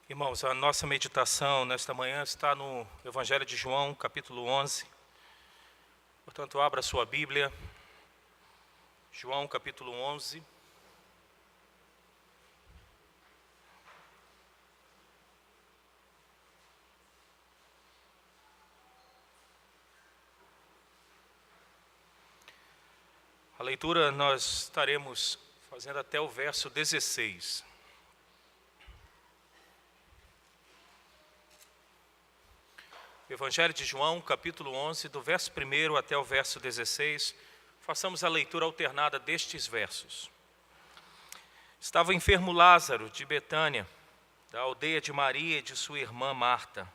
Irmãos, a nossa meditação nesta manhã está no Evangelho de João, capítulo 11. Portanto, abra sua Bíblia, João, capítulo 11. A leitura nós estaremos fazendo até o verso 16. Evangelho de João, capítulo 11, do verso 1 até o verso 16, façamos a leitura alternada destes versos. Estava enfermo Lázaro, de Betânia, da aldeia de Maria e de sua irmã Marta.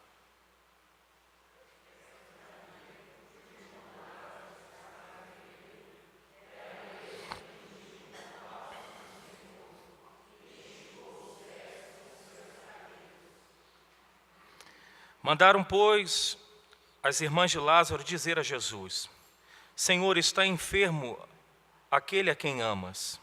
Mandaram, pois, as irmãs de Lázaro dizer a Jesus: Senhor, está enfermo aquele a quem amas.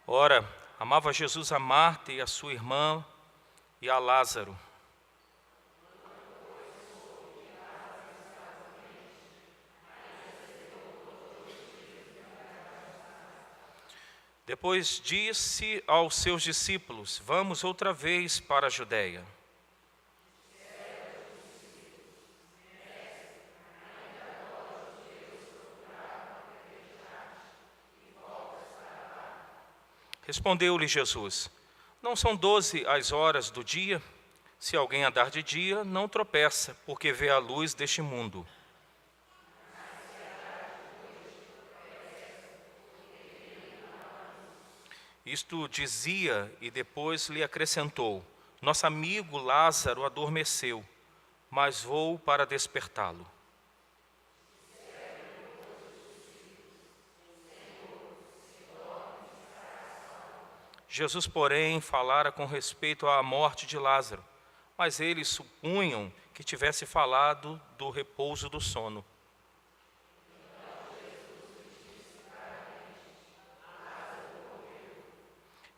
Ora, amava Jesus a Marta e a sua irmã e a Lázaro. Depois disse aos seus discípulos: Vamos outra vez para a Judeia. Respondeu-lhe Jesus: Não são 12 as horas do dia? Se alguém andar de dia, não tropeça, porque vê a luz deste mundo. Isto dizia e depois lhe acrescentou: Nosso amigo Lázaro adormeceu, mas vou para despertá-lo. Jesus, porém, falara com respeito à morte de Lázaro, mas eles supunham que tivesse falado do repouso do sono.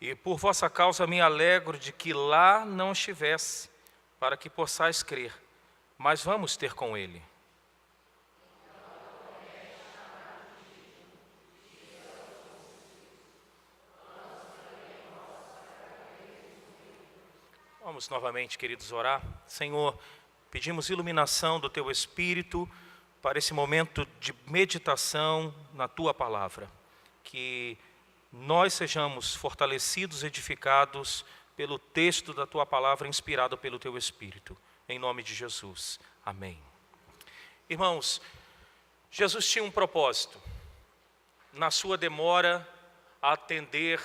E por vossa causa me alegro de que lá não estivesse, para que possais crer, mas vamos ter com ele. Vamos novamente, queridos, orar. Senhor, pedimos iluminação do Teu Espírito para esse momento de meditação na Tua Palavra. Que nós sejamos fortalecidos, edificados pelo texto da Tua Palavra, inspirado pelo Teu Espírito. Em nome de Jesus. Amém. Irmãos, Jesus tinha um propósito na sua demora a atender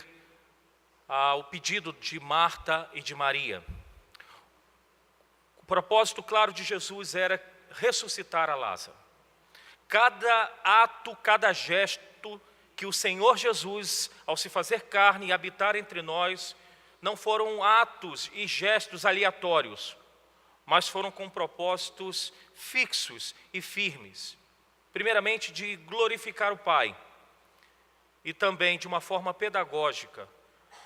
ao pedido de Marta e de Maria. O propósito claro de Jesus era ressuscitar a Lázaro. Cada ato, cada gesto que o Senhor Jesus, ao se fazer carne e habitar entre nós, não foram atos e gestos aleatórios, mas foram com propósitos fixos e firmes. Primeiramente, de glorificar o Pai, e também, de uma forma pedagógica,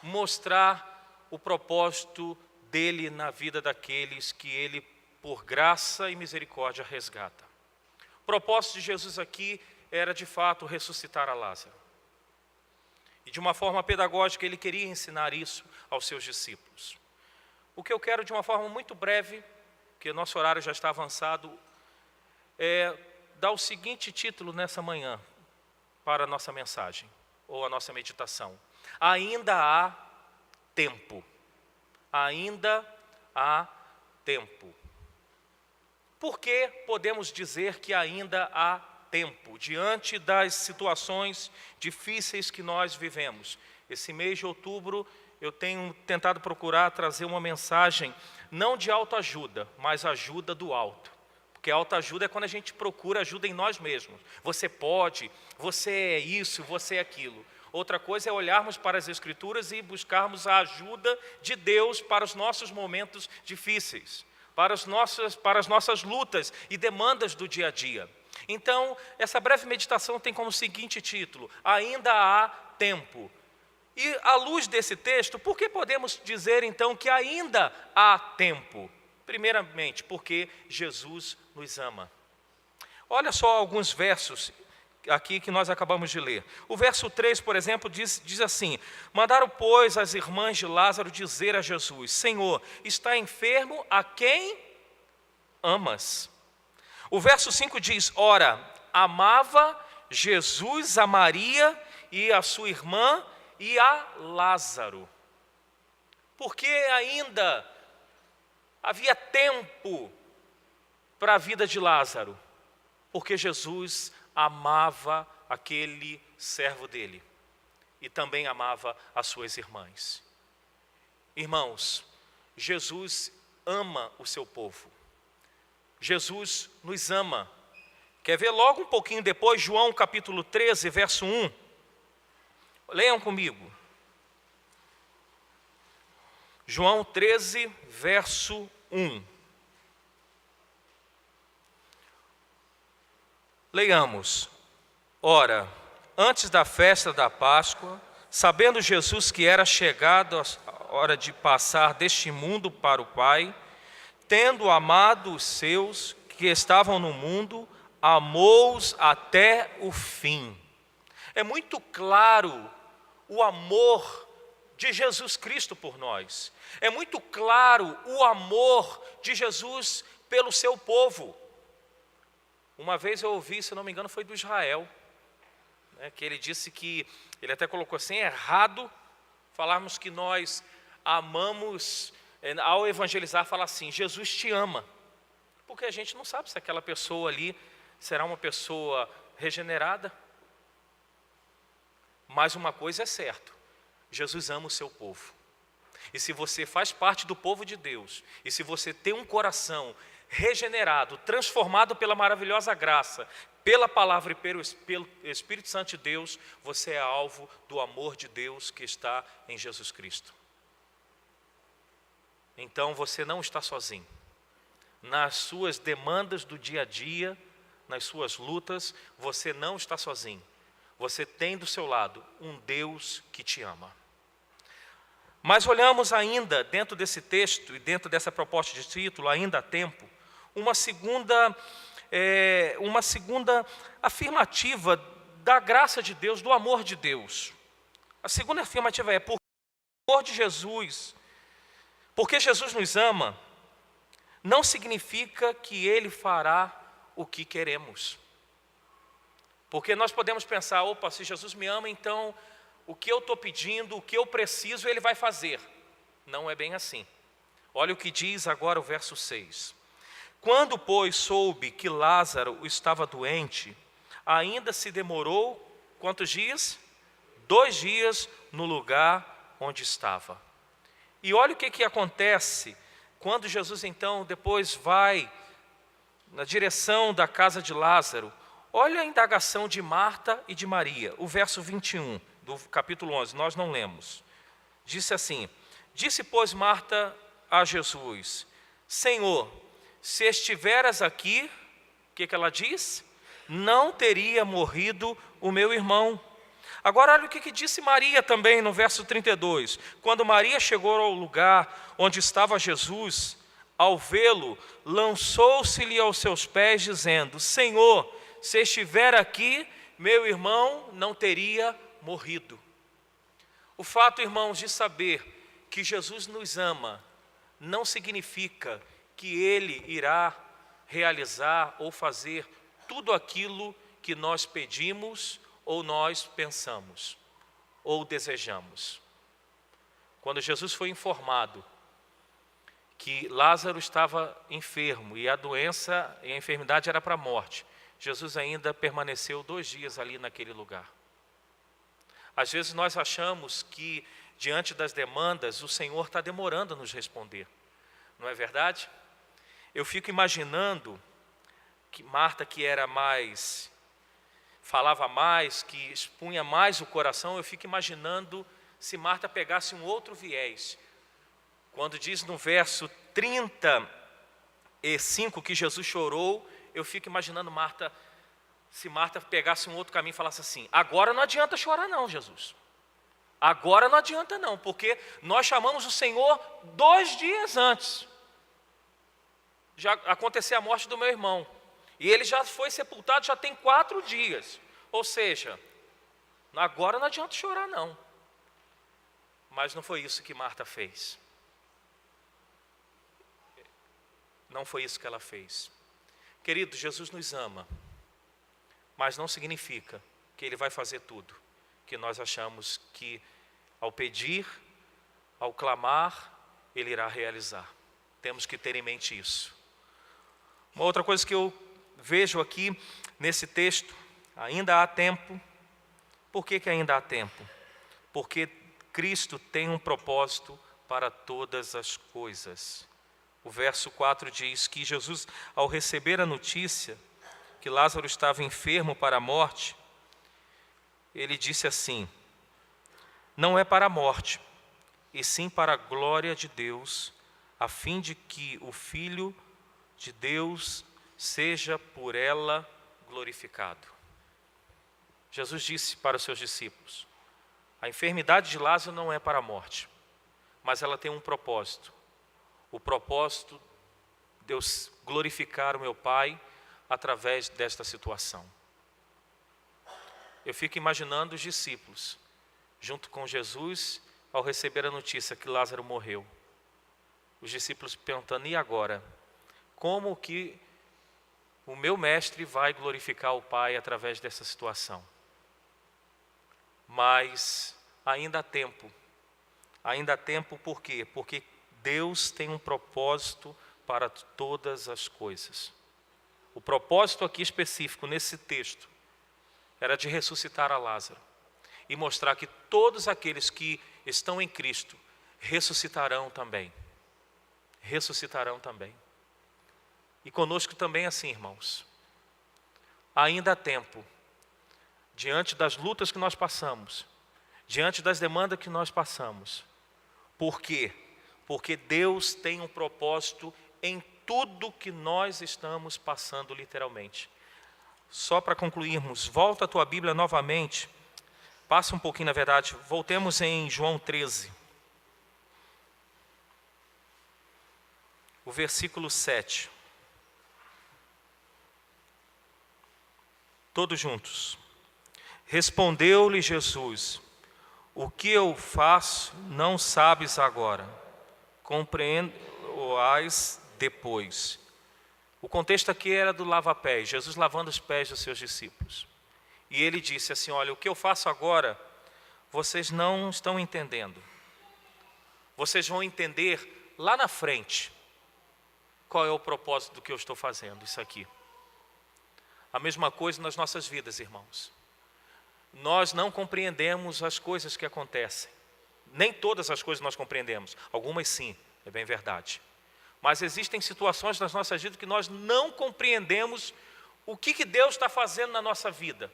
mostrar o propósito dele na vida daqueles que ele, por graça e misericórdia, resgata. O propósito de Jesus aqui era, de fato, ressuscitar a Lázaro. E de uma forma pedagógica, ele queria ensinar isso aos seus discípulos. O que eu quero, de uma forma muito breve, porque o nosso horário já está avançado, é dar o seguinte título nessa manhã para a nossa mensagem, ou a nossa meditação: Ainda há tempo. Ainda há tempo. Por que podemos dizer que ainda há tempo, diante das situações difíceis que nós vivemos? Esse mês de outubro eu tenho tentado procurar trazer uma mensagem, não de autoajuda, mas ajuda do alto. Porque autoajuda é quando a gente procura ajuda em nós mesmos. Você pode, você é isso, você é aquilo. Outra coisa é olharmos para as Escrituras e buscarmos a ajuda de Deus para os nossos momentos difíceis, para as nossas lutas e demandas do dia a dia. Então, essa breve meditação tem como seguinte título: Ainda há tempo. E à luz desse texto, por que podemos dizer então que ainda há tempo? Primeiramente, porque Jesus nos ama. Olha só alguns versos aqui que nós acabamos de ler. O verso 3, por exemplo, diz assim: Mandaram, pois, as irmãs de Lázaro dizer a Jesus: Senhor, está enfermo a quem amas. O verso 5 diz: Ora, amava Jesus a Maria e a sua irmã e a Lázaro. Porque ainda havia tempo para a vida de Lázaro? Porque Jesus amava aquele servo dele e também amava as suas irmãs. Irmãos, Jesus ama o seu povo. Jesus nos ama. Quer ver logo um pouquinho depois, João capítulo 13, verso 1? Leiam comigo. João 13, verso 1. Leiamos. Ora, antes da festa da Páscoa, sabendo Jesus que era chegado a hora de passar deste mundo para o Pai, tendo amado os seus que estavam no mundo, amou-os até o fim. É muito claro o amor de Jesus Cristo por nós. É muito claro o amor de Jesus pelo seu povo. Uma vez eu ouvi, se não me engano, foi do Israel, né, que ele disse que, ele até colocou assim: é errado falarmos que nós amamos, ao evangelizar, falar assim: Jesus te ama. Porque a gente não sabe se aquela pessoa ali será uma pessoa regenerada. Mas uma coisa é certa: Jesus ama o seu povo. E se você faz parte do povo de Deus, e se você tem um coração regenerado, transformado pela maravilhosa graça, pela palavra e pelo Espírito Santo de Deus, você é alvo do amor de Deus que está em Jesus Cristo. Então você não está sozinho. Nas suas demandas do dia a dia, nas suas lutas, você não está sozinho. Você tem do seu lado um Deus que te ama. Mas olhamos ainda, dentro desse texto e dentro dessa proposta de título, ainda há tempo, uma segunda afirmativa da graça de Deus, do amor de Deus. A segunda afirmativa é: por amor de Jesus, porque Jesus nos ama, não significa que Ele fará o que queremos. Porque nós podemos pensar: opa, se Jesus me ama, então o que eu estou pedindo, o que eu preciso, Ele vai fazer. Não é bem assim. Olha o que diz agora o verso 6. Quando, pois, soube que Lázaro estava doente, ainda se demorou, quantos dias? 2 dias no lugar onde estava. E olha o que acontece quando Jesus então depois vai na direção da casa de Lázaro. Olha a indagação de Marta e de Maria, o verso 21 do capítulo 11, nós não lemos. Disse assim: Disse, pois, Marta a Jesus: Senhor, se estiveras aqui, o que ela diz? Não teria morrido o meu irmão. Agora olha o que disse Maria também no verso 32. Quando Maria chegou ao lugar onde estava Jesus, ao vê-lo, lançou-se-lhe aos seus pés, dizendo: Senhor, se estiver aqui, meu irmão não teria morrido. O fato, irmãos, de saber que Jesus nos ama, não significa que Ele irá realizar ou fazer tudo aquilo que nós pedimos ou nós pensamos ou desejamos. Quando Jesus foi informado que Lázaro estava enfermo e a doença e a enfermidade era para a morte, Jesus ainda permaneceu 2 dias ali naquele lugar. Às vezes nós achamos que diante das demandas o Senhor está demorando a nos responder. Não é verdade? Eu fico imaginando que Marta, que era mais falava mais, que expunha mais o coração, eu fico imaginando se Marta pegasse um outro viés. Quando diz no verso 35 que Jesus chorou, eu fico imaginando Marta, se Marta pegasse um outro caminho e falasse assim: agora não adianta chorar não, Jesus. Agora não adianta não, porque nós chamamos o Senhor 2 dias antes. Já aconteceu a morte do meu irmão. E ele já foi sepultado, já tem 4 dias. Ou seja, agora não adianta chorar não. Mas não foi isso que Marta fez. Não foi isso que ela fez. Querido, Jesus nos ama. Mas não significa que Ele vai fazer tudo que nós achamos que, ao pedir, ao clamar, Ele irá realizar. Temos que ter em mente isso. Uma outra coisa que eu vejo aqui nesse texto: ainda há tempo. Por que ainda há tempo? Porque Cristo tem um propósito para todas as coisas. O verso 4 diz que Jesus, ao receber a notícia que Lázaro estava enfermo para a morte, ele disse assim: não é para a morte, e sim para a glória de Deus, a fim de que o Filho de Deus seja por ela glorificado. Jesus disse para os seus discípulos: a enfermidade de Lázaro não é para a morte, mas ela tem um propósito. O propósito de Deus glorificar o meu Pai através desta situação. Eu fico imaginando os discípulos, junto com Jesus, ao receber a notícia que Lázaro morreu. Os discípulos perguntando: e agora? Como que o meu mestre vai glorificar o Pai através dessa situação? Mas ainda há tempo. Ainda há tempo por quê? Porque Deus tem um propósito para todas as coisas. O propósito aqui específico, nesse texto, era de ressuscitar a Lázaro e mostrar que todos aqueles que estão em Cristo ressuscitarão também. Ressuscitarão também. E conosco também assim, irmãos. Ainda há tempo, diante das lutas que nós passamos, diante das demandas que nós passamos. Por quê? Porque Deus tem um propósito em tudo que nós estamos passando literalmente. Só para concluirmos, volta a tua Bíblia novamente, passa um pouquinho na verdade, voltemos em João 13. O versículo 7. Todos juntos. Respondeu-lhe Jesus: o que eu faço não sabes agora, compreendo-ás depois. O contexto aqui era do lava-pés, Jesus lavando os pés dos seus discípulos. E ele disse assim: olha, o que eu faço agora, vocês não estão entendendo. Vocês vão entender lá na frente qual é o propósito do que eu estou fazendo, isso aqui. A mesma coisa nas nossas vidas, irmãos. Nós não compreendemos as coisas que acontecem. Nem todas as coisas nós compreendemos. Algumas sim, é bem verdade. Mas existem situações nas nossas vidas que nós não compreendemos o que Deus está fazendo na nossa vida.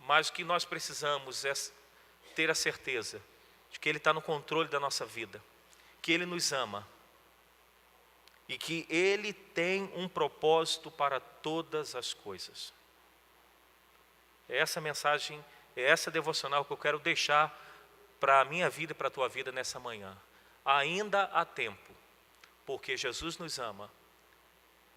Mas o que nós precisamos é ter a certeza de que Ele está no controle da nossa vida, que Ele nos ama e que Ele tem um propósito para todas as coisas. É essa mensagem, é essa devocional que eu quero deixar para a minha vida e para a tua vida nessa manhã. Ainda há tempo, porque Jesus nos ama,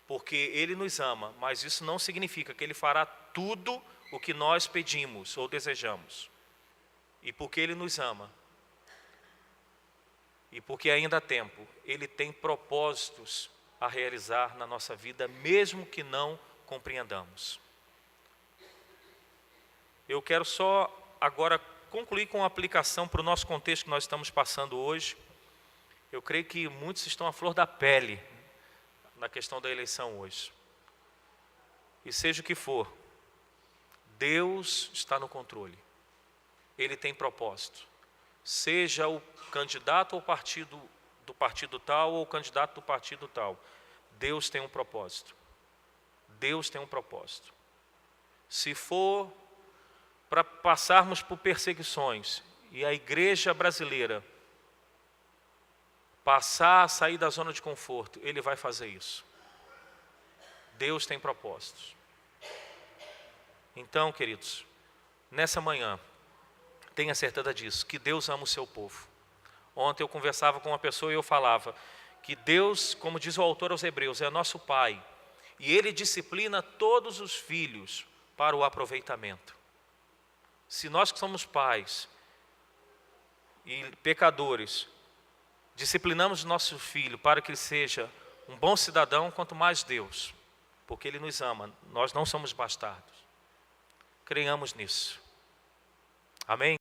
porque Ele nos ama, mas isso não significa que Ele fará tudo o que nós pedimos ou desejamos. E porque Ele nos ama, e porque ainda há tempo, Ele tem propósitos a realizar na nossa vida, mesmo que não compreendamos. Eu quero só agora concluir com uma aplicação para o nosso contexto que nós estamos passando hoje. Eu creio que muitos estão à flor da pele na questão da eleição hoje. E seja o que for, Deus está no controle. Ele tem propósito. Seja o candidato ou partido do partido tal ou o candidato do partido tal, Deus tem um propósito. Deus tem um propósito. se for para passarmos por perseguições e a igreja brasileira passar a sair da zona de conforto, Ele vai fazer isso. Deus tem propósitos. Então, queridos, nessa manhã, tenha certeza disso, que Deus ama o seu povo. Ontem eu conversava com uma pessoa e eu falava que Deus, como diz o autor aos Hebreus, é nosso Pai. E Ele disciplina todos os filhos para o aproveitamento. Se nós que somos pais e pecadores, disciplinamos nosso filho para que ele seja um bom cidadão, quanto mais Deus, porque Ele nos ama, nós não somos bastardos. Creiamos nisso. Amém?